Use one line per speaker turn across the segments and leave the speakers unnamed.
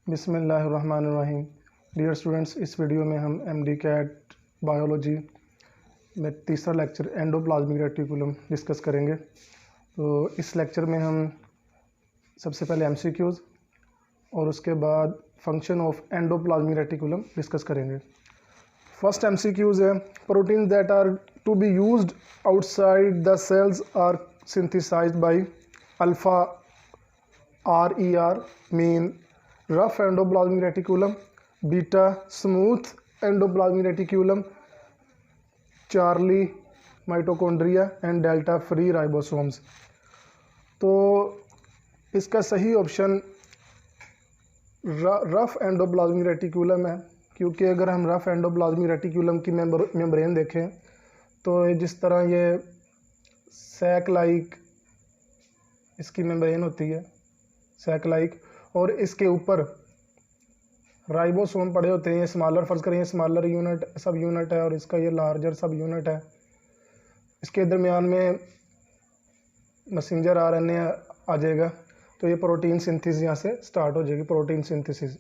बिस्मिल्लाहिर्रहमानिर्रहीम। Dear students, इस video में हम एमडी कैट बायोलॉजी में तीसरा लेक्चर एंडोप्लाज्मिक रेटिकुलम डिस्कस करेंगे। तो इस लेक्चर में हम सबसे पहले एमसीक्यूज़ और उसके बाद function of endoplasmic reticulum discuss करेंगे। फर्स्ट एमसीक्यूज़ है, protein that are to be used outside the cells are synthesised by alpha RER mean rough endoplasmic reticulum, beta smooth endoplasmic reticulum, charlie mitochondria and delta free ribosomes. तो इसका सही option rough endoplasmic reticulum है, क्योंकि अगर हम rough endoplasmic reticulum की membrane देखें तो जिस तरह ये सैक लाइक इसकी मेम्ब्रेन होती है, सैक लाइक, और इसके ऊपर राइबोसोम पड़े होते हैं। ये स्मॉलर, फर्ज करें ये स्मॉलर यूनिट सब यूनिट है और इसका ये लार्जर सब यूनिट है। इसके दरमियान में मैसेंजर RNA आ जाएगा, तो ये प्रोटीन सिंथेसिस यहाँ से स्टार्ट हो जाएगी, प्रोटीन सिंथेसिस।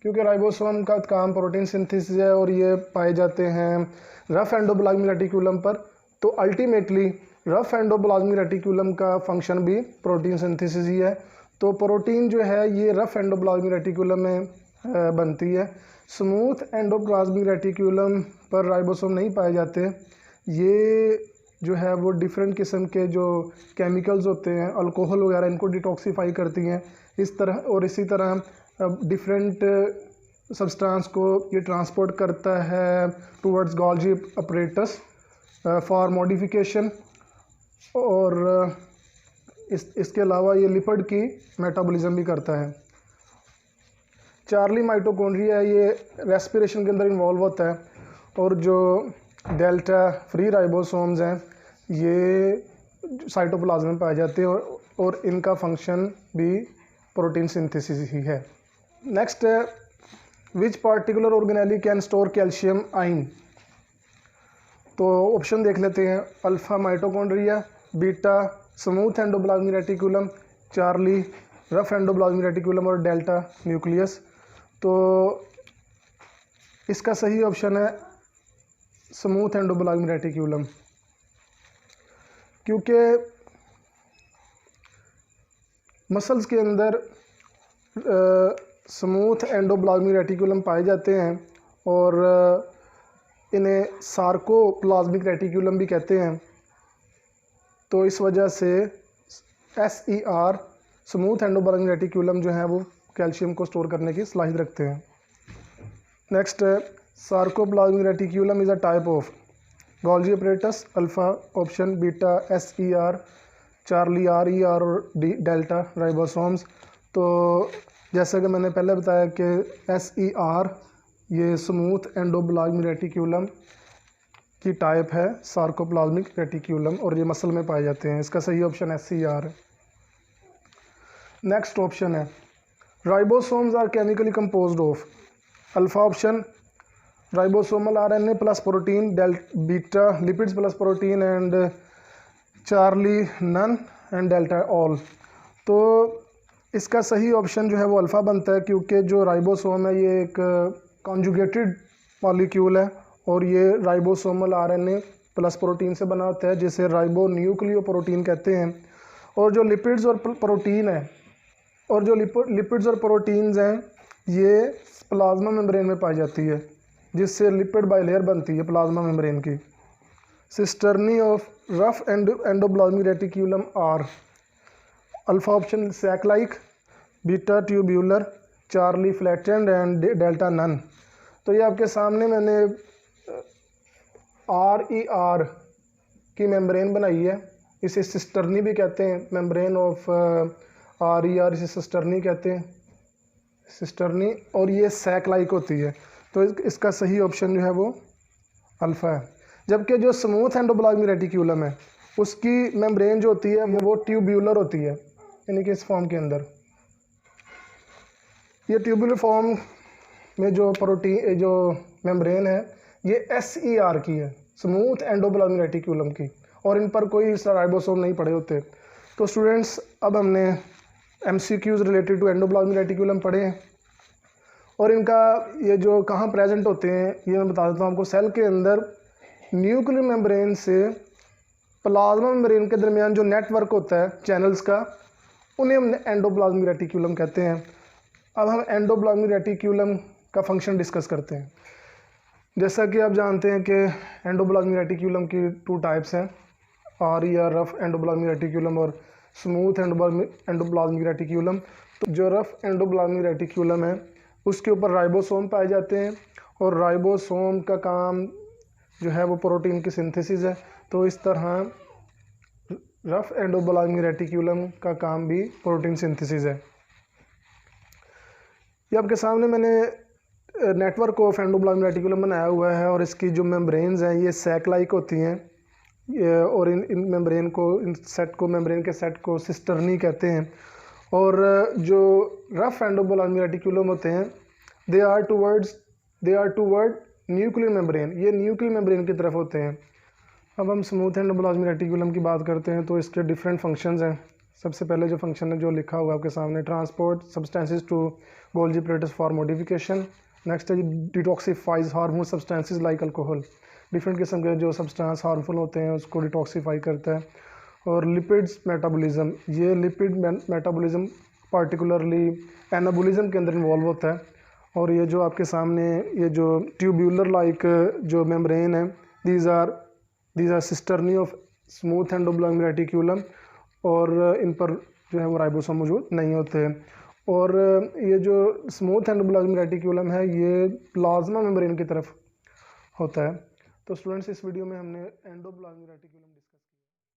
क्योंकि राइबोसोम का काम प्रोटीन सिंथेसिस है और ये पाए जाते हैं रफ एंडोप्लाज्मिक रेटिकुलम पर, तो अल्टीमेटली रफ एंडोप्लाज्मिक रेटिकुलम का फंक्शन भी प्रोटीन सिंथेसिस ही है। तो प्रोटीन जो है ये रफ एंडोप्लाज्मिक रेटिकुलम में बनती है। स्मूथ एंडोप्लाज्मिक रेटिकुलम पर राइबोसोम नहीं पाए जाते। ये जो है वो डिफरेंट किस्म के जो केमिकल्स होते हैं, अल्कोहल वगैरह, इनको डिटॉक्सीफाई करती हैं इस तरह, और इसी तरह डिफरेंट सब्सटेंस को ये ट्रांसपोर्ट करता है towards Golgi apparatus for modification, और इसके अलावा ये लिपिड की मेटाबॉलिज्म भी करता है। चार्ली माइटोकॉन्ड्रिया ये रेस्पिरेशन के अंदर इन्वॉल्व होता है, और जो डेल्टा फ्री राइबोसोम्स हैं ये साइटोप्लाज्म में पाए जाते हैं, और इनका फंक्शन भी प्रोटीन सिंथेसिस ही है। नेक्स्ट है, which particular organelle can store calcium ion. तो ऑप्शन देख लेते हैं, alpha mitochondria, beta smooth endoplasmic reticulum, Charlie rough endoplasmic reticulum और डेल्टा न्यूक्लियस। तो इसका सही ऑप्शन है स्मूथ एंडोप्लाज्मिक रेटिकुलम, क्योंकि मसल्स के अंदर स्मूथ एंडोप्लाज्मिक रेटिकुलम पाए जाते हैं और इन्हें सार्कोप्लाज्मिक रेटिकुलम भी कहते हैं। तो इस वजह से SER स्मूथ एंडोप्लाज्मिक रेटिकुलम जो है वो कैल्शियम को स्टोर करने की सलाहियत रखते हैं। नेक्स्ट है, sarcoplasmic reticulum is a type of Golgi apparatus, alpha option, beta SER, charlie RER और डेल्टा राइबोसोम्स। तो जैसा कि मैंने पहले बताया कि SER ये स्मूथ एंडोप्लाज्मिक रेटिकुलम की टाइप है सार्कोप्लाज्मिक रेटिकुलम, और ये मसल में पाए जाते हैं। इसका सही ऑप्शन SER है। नेक्स्ट ऑप्शन है, ribosomes are chemically composed of, alpha option ribosomal RNA plus protein, beta lipids plus protein and Charlie none and delta all. तो इसका सही ऑप्शन जो है वो अल्फ़ा बनता है, क्योंकि जो राइबोसोम है ये एक कॉन्जुगेटेड मॉलिक्यूल है और ये राइबोसोमल RNA प्लस प्रोटीन से बना होता है, जिसे राइबो न्यूक्लियो प्रोटीन कहते हैं। और जो लिपिड्स और प्रोटीन है, और जो लिपिड्स और प्रोटीन्स हैं ये प्लाज्मा मेम्ब्रेन में पाई जाती है, जिससे लिपिड बाइलेयर बनती है प्लाज्मा मेम्ब्रेन की। Cisternae of rough endoplasmic reticulum are, alpha option sac like, beta tubular, charlie flattened and delta none. तो ये आपके सामने मैंने RER की मेम्ब्रेन बनाई है, इसे सिस्टर्नी भी कहते हैं, मेम्ब्रेन ऑफ RER इसे सिस्टर्नी कहते हैं, सिस्टर्नी, और ये सैक लाइक होती है। तो इसका सही ऑप्शन जो है वो अल्फ़ा है। जबकि जो स्मूथ एंडोप्लाज्मिक रेटिकुलम है उसकी मेम्ब्रेन जो होती है वो ट्यूब्यूलर होती है, यानी कि इस फॉर्म के अंदर। ये ट्यूबुलर फॉर्म में जो प्रोटीन जो मेम्ब्रेन है ये SER की है, स्मूथ एंडोप्लाज्मिक रेटिकुलम की, और इन पर कोई राइबोसोम नहीं पड़े होते। तो स्टूडेंट्स अब हमने MCQs related to endoplasmic reticulum पढ़े हैं और इनका ये जो कहाँ प्रेजेंट होते हैं ये मैं बता देता हूँ आपको। सेल के अंदर न्यूक्लियर मेम्ब्रेन से प्लाज्मा मेम्ब्रेन के दरमियान जो नेटवर्क होता है चैनल्स का, उन्हें हम एंडोप्लाज्मिक रेटिकुलम कहते हैं। अब हम एंडोप्लाज्मिक रेटिकुलम का फंक्शन डिस्कस करते हैं। जैसा कि आप जानते हैं कि एंडोप्लाज्मिक रेटिकुलम की 2 टाइप्स हैं, या रफ एंडोप्लाज्मिक रेटिकुलम और स्मूथ एंडोप्लाज्मिक रेटिकुलम। तो जो रफ एंडोप्लाज्मिक रेटिकुलम है उसके ऊपर राइबोसोम पाए जाते हैं और राइबोसोम का काम जो है वो प्रोटीन की सिंथेसिस है। तो इस तरह रफ एंडोप्लाज्मिक रेटिकुलम का काम भी प्रोटीन सिंथेसिस है। ये आपके सामने मैंने नेटवर्क ऑफ एंडोप्लाज्मिक रेटिकुलम बनाया हुआ है और इसकी जो मेम्ब्रेन्स हैं ये सैक लाइक होती हैं और इन मेम्ब्रेन को, इन सेट को, मेम्ब्रेन के सेट को सिस्टर्नी कहते हैं। और जो रफ एंडोप्लाज्मिक रेटिकुलम होते हैं they are toward nuclear membrane, ये न्यूक्लियर मेम्ब्रेन की तरफ होते हैं। अब हम स्मूथ एंडोप्लाज्मिक रेटिकुलम की बात करते हैं तो इसके डिफरेंट फंक्शंस हैं। सबसे पहले जो फंक्शन है जो लिखा हुआ है आपके सामने, transport substances to Golgi apparatus for modification. Next है detoxifies harmful substances like alcohol, different किस्म के जो सब्सटेंस हार्मफुल होते हैं उसको डिटॉक्सीफाई करता है। और लिपिड्स मेटाबॉलिज्म, ये लिपिड मेटाबॉलिज्म पार्टिकुलरली एनाबोलिज्म के अंदर इन्वॉल्व होता है। और ये जो आपके सामने ये जो ट्यूब्यूलर लाइक जो मेम्ब्रेन है, these are cisternae of smooth endoplasmic reticulum और इन पर जो है वो राइबोसोम मौजूद नहीं होते हैं। और ये जो स्मूथ एंडोप्लाज्मिक रेटिकुलम है ये प्लाज्मा मेम्ब्रेन की तरफ होता है। तो स्टूडेंट्स इस वीडियो में हमने एंडोप्लाज्मिक रेटिकुलम